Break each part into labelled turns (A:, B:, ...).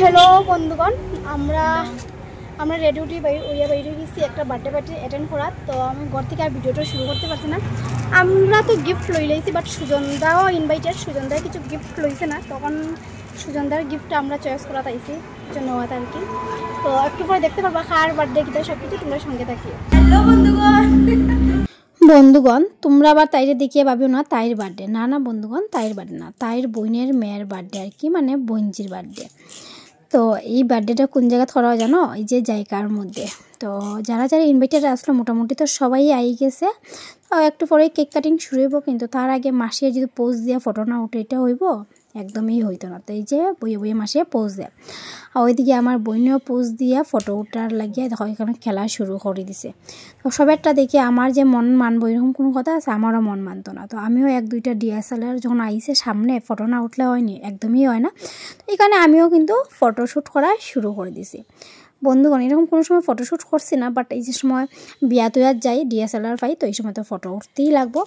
A: Hello বন্ধুগণ, আমরা আমরা রেডি উঠি ওইয়া বাইরে গেছি একটা বার্থডে পার্টি অ্যাটেন্ড করার। তো আমি ঘর থেকে আর ভিডিওটা শুরু করতে পারছি না। আমরা তো গিফট লই লাইছি, বাট সুজনদাও ইনভাইটেড, সুজনদার কিছু গিফট লইছে না। তখন সুজনদার গিফটটা আমরা চয়েস করা তাইছি জন্য আর কি। তো একটু পরে দেখতে পারবা কার বার্থডে কিতা সব কিছু, তোমরা সঙ্গে থাকি। হ্যালো বন্ধুগণ, তোমরা আবার তাইরে দেখিয়ে ভাবিও না তাইর বার্থডে। না না বন্ধুগণ, তাইর বার্থডে না, তাইর বোনের মেয়ের বার্থডে আর কি, মানে বোনজির বার্থডে। তো এই বার্থডেটা কোন জায়গা করা হয় জানো? এই যে জায়গার মধ্যে। তো যারা যারা ইনভাইটেড আসলো মোটামুটি তো সবাই আই গেছে। একটু পরে কেক কাটিং শুরু হইব, কিন্তু তার আগে মাসিয়া যদি পোজ দিয়ে ফটো না উঠে এটা হইব একদমই হইতো না। তো এই যে বইয়ে বইয়ে মাসিয়া পোজ দেয়, আর ওইদিকে আমার বইনেও পোজ দিয়ে ফটো উঠার লাগিয়ে দেখো এখানে খেলা শুরু করে দিছে। তো সবারটা দেখে আমার যে মন মানবো এরকম কোনো কথা আছে? আমারও মন মানতো না। তো আমিও এক দুইটা ডিএসএলআর যখন আইসে সামনে, ফটো না উঠলে হয়নি, একদমই হয় না। তো এখানে আমিও কিন্তু ফটোশ্যুট করা শুরু করে দিছি। বন্ধুগণ, এরকম কোনো সময় ফটোশ্যুট করছি না, বাট এই যে সময় বিয়া তুয়ার যাই ডিএসএলআর পাই, তো এই সময় তো ফটো উঠতেই লাগবো।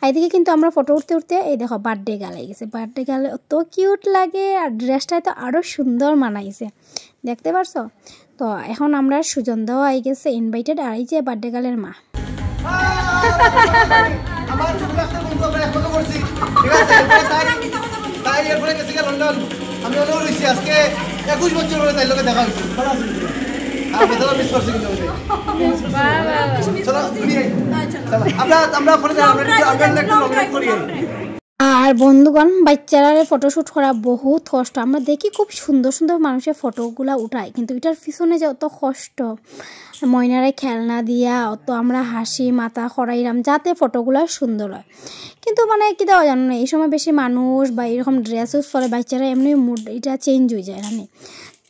A: এইদিকে কিন্তু আমরা ফটো উঠতে উঠতে এই দেখো বার্থডে গালে গেছে। বার্থডে গালে অত কিউট লাগে, আর ড্রেসটাই তো আরও সুন্দর মানাইছে, দেখতে পারছো? তো এখন আমরা সুজনদাও আই গেছে ইনভাইটেড, আর এই যে বার্থডে গালের মা। আমি অনুরোধ হয়েছি আজকে 21 বছর পরে তাই লোকে দেখা হয়েছে। আর বন্ধুগণ, বাচ্চারা ফটোশ্যুট করা বহুত কষ্ট। আমরা দেখি খুব সুন্দর সুন্দর মানুষের ফটোগুলা উঠায়, কিন্তু এটার পিছনে যে অত কষ্ট, ময়নারে খেলনা দিয়া অত আমরা হাসি মাথা খড়াইলাম যাতে ফটোগুলো সুন্দর হয়। কিন্তু মানে কি দেওয়া জানো না, এই সময় বেশি মানুষ বা এরকম ড্রেস ইউজ করে বাচ্চারা এমনি মুড এটা চেঞ্জ হয়ে যায় জানি।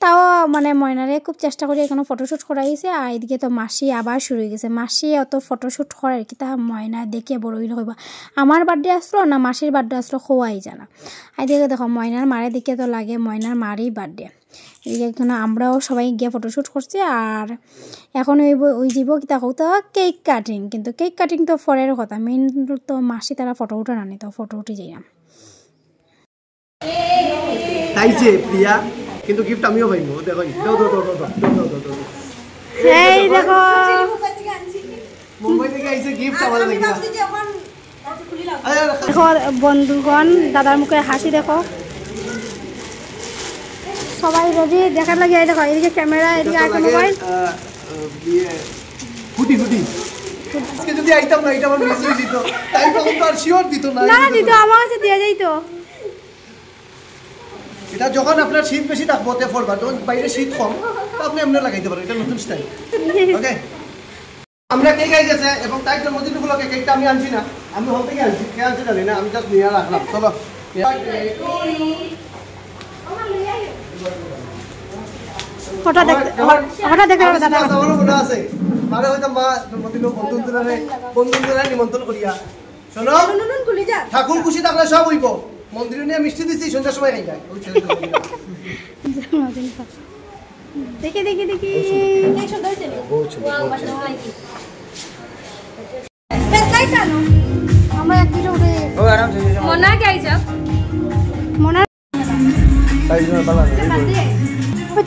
A: তাও মানে ময়নারে খুব চেষ্টা করি এখানে ফটোশ্যুট করাইছে। আর এদিকে তো মাসি আবার শুরু হয়ে গেছে। মাসি অত ফটোশ্যুট করে আর কি, তা ময়না দেখে বড় হইলে হইবা আমার বার্থডে আসলো না মাসির বার্থডে আসলো খোয়াই জানা। এদিকে দেখো ময়নার মারে দেখে তো লাগে ময়নার মারই বার্থডে। এদিকে এখানে আমরাও সবাই গিয়ে ফটোশ্যুট করছি। আর এখন ওই যাব কি তা তো কেক কাটিং, কিন্তু কেক কাটিং তো ফরের কথা, মেইন তো মাসি তারা ফটো উঠে আনি, তো ফটো উঠে যাই না
B: তাই যে প্রিয়া, কিন্তু গিফট আমিও পাইবো। দেখো
A: এই দেখো
B: মুম্বাই থেকে আইছে গিফট আমাদের লাগি।
A: দেখো বন্ধুগণ, দাদার মুখে হাসি দেখো, সবাই রেডি দেখার লাগে। দেখো এদিকে ক্যামেরা, এদিকে একটা মোবাইল।
B: ফুটি আজকে যদি আইতাম না এটা আমার মিস হয়ে যেত, তাই তখন তো আর শিওর দিত না।
A: না দিত, আমার কাছে দিয়ে যাইতো।
B: এটা যখন আপনার শীত বেশি থাকবো তে ফরবা, যখন বাইরে শীত কম তো আপনি এমনি লাগাইতে পারেন। এটা নতুন স্টাইল। ওকে, আমরা কেক আই গেছে এবং তাই জন্মদিন উপলক্ষে কেকটা আমি আনছি না, আমি হল থেকে আনছি। কে আনছি জানি না, আমি জাস্ট নিয়ে রাখলাম। চলো
A: হঠাৎ দেখতে দাদা
B: আমারও মনে আছে, মানে হয়তো মা জন্মদিন বন্ধুরা নিমন্ত্রণ করিয়া। শোনো, ঠাকুর খুশি থাকলে সব হইব। মন্দিরে নিয়ে মিষ্টি দিচ্ছি, সন্ধ্যার সময় খাই যায়।
A: দেখি আমরা এক দুটো উঠে মনা কে আইছ মনা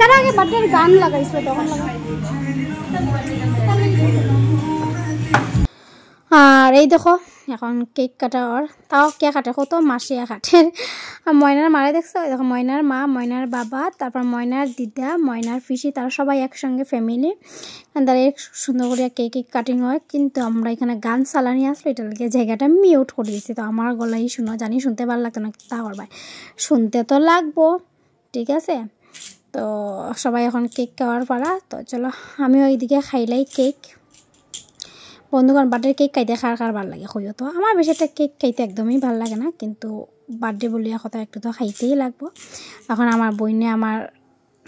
A: তারা আগে বার্থডের গান লাগাইছিল তখন আর এই দেখো এখন কেক কাটা। আর তাও কে কাটে কত মাসিয়া কাটে। ময়নার মারে দেখছো, দেখো ময়নার মা, ময়নার বাবা, তারপর ময়নার দিদা, ময়নার পিসি, তারা সবাই একসঙ্গে ফ্যামিলি। তারা সুন্দর করে কেক কাটিং হয়। কিন্তু আমরা এখানে গান চালানি আসলো, এটা লাগে জায়গাটা মিউট করে দিচ্ছি। তো আমার গলাই শুনো, জানি শুনতে ভালো লাগতো না, তা করবাই শুনতে তো লাগবো, ঠিক আছে? তো সবাই এখন কেক খাওয়ার পালা। তো চলো আমিও এইদিকে খাইলাই কেক। বন্ধুগণ, বার্থডে কেক খাইতে কার ভালো লাগে কইও তো? আমার বেশি একটা কেক খাইতে একদমই ভালো লাগে না, কিন্তু বার্থডে বলিয়া কথা একটু তো খাইতেই লাগবো। এখন আমার বইনে আমার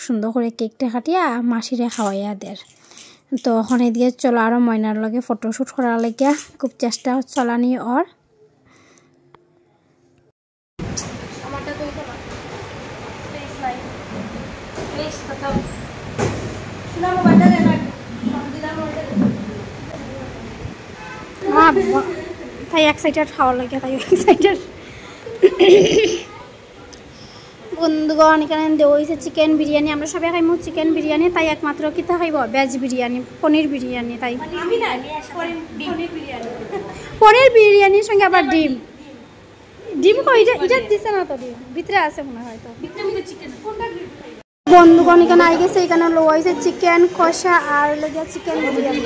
A: সুন্দর করে কেকটা কাটিয়া মাসিরে খাওয়াইয়া দেয়। তো এখন এদিকে চলো আরও ময়নার লগে ফটোশ্যুট করার লাগিয়া খুব চেষ্টা চলানি। ওর তাই এক্সাইটেড খাওয়ার লাগে, তাই এক্সাইটেড। বন্ধুগণ এখানে দেওয়া হয়েছে চিকেন বিরিয়ানি। আমরা সবাই খাইমু চিকেন বিরিয়ানি, তাই একমাত্র কিতা খাইব ভেজ বিরিয়ানি, পনির বিরিয়ানি। তাই পনির বিরিয়ানির সঙ্গে আবার ডিম। ডিম কই এটা দিছে না তো, ডিম ভিতরে আছে মনে হয়। তো বন্ধুগণ এখানে আই গেছে, এখানে লো হয়েছে চিকেন কষা আর লেগে চিকেন বিরিয়ানি।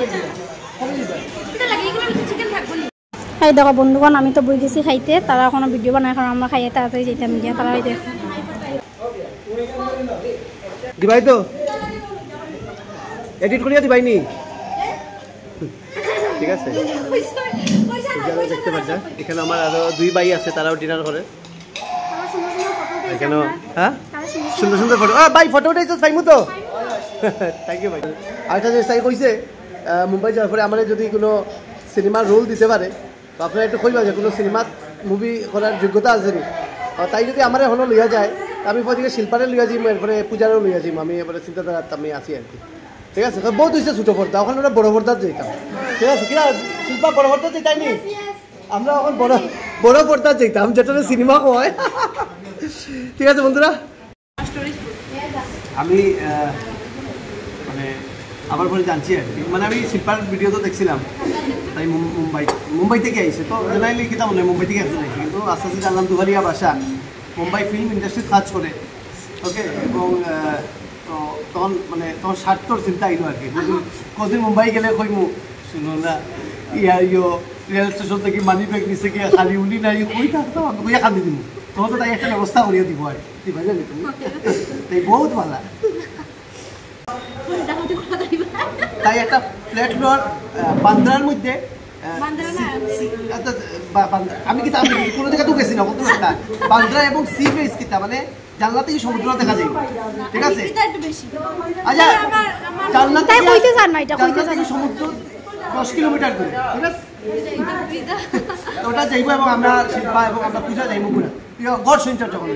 A: এই দেখো বন্ধুগণ আমি তো বই গেছি খাইতে, তারা এখনো ভিডিও বানায়, এখন আমরা খাইয়ে তাড়াতাড়ি যেতাম গিয়া। তারা দেখো
B: দিবাই তো এডিট করিয়া দিবাই নি, ঠিক আছে। দেখতে পাচ্ছেন এখানে আমার আরো 2 ভাই আছে, তারাও ডিনার করে এখানে। হ্যাঁ সুন্দর সুন্দর ফটো। ভাই ফটো উঠাইছো পাইমু তো, থ্যাংক ইউ ভাই। আরেকটা যে তাই কইছে মুম্বাই যাওয়ার পরে আমার যদি কোনো সিনেমার রোল দিতে পারে তো আপনারা একটু কইবা যে কোনো সিনেমাত মুভি করার যোগ্যতা আছে নি। তাই যদি আমার এখনও লইয়া যায় আমি ওদিকে শিল্পারে লইয়া যাইম, এরপরে পূজারও লইয়া যাইম। আমি এবারে চিন্তাধারা আমি আছি আর কি, ঠিক আছে। বহুত হয়েছে ছোটো পর্দা, ওখানে ওরা বড় পর্দার যেতাম, ঠিক আছে। কিনা শিল্পা বড় পর্দা যেতাই নি, আমরা এখন বড় পর্দার যেতাম, যেটা সিনেমা হয়, ঠিক আছে বন্ধুরা। আমি মানে আমার পরে জানছি আর কি, মানে আমি শিল্পার ভিডিও তো দেখছিলাম, তাই মুম্বাই থেকে আইসে তো জানাইলে কি তা মনে হয় মুম্বাই থেকে একজন আইসে, কিন্তু আস্তে আস্তে জানলাম দুবারিয়া বাসা, মুম্বাই ফিল্ম ইন্ডাস্ট্রিতে কাজ করে, ওকে। এবং তো তখন স্বার্থর চিন্তা আইলো আর কি। কদিন মুম্বাই গেলে কইমু শুনো না রেল স্টেশন থেকে মানি ব্যাগ নিচে গিয়ে খালি উনি নাই কই থাকতো কইয়া খালি দিব, তখন তো তাই একটা ব্যবস্থা করিয়া দিব আর কি, ভাই জানি তুমি তাই বহুত ভালো। তাই একটা ফ্ল্যাট ফ্লোর বান্দ্রার মধ্যে, আমি কি কোনো জায়গা তো গেছি না, কত একটা বান্দ্রা এবং সি ফেস কিতা মানে জানলা থেকে সমুদ্র দেখা যায়, ঠিক আছে। আচ্ছা জানলা থেকে সমুদ্র 10 কিলোমিটার দূরে, ঠিক আছে। ওটা যাইব এবং আমরা শিল্পা এবং আমরা পূজা যাইব পুরা গড় সঞ্চার যখন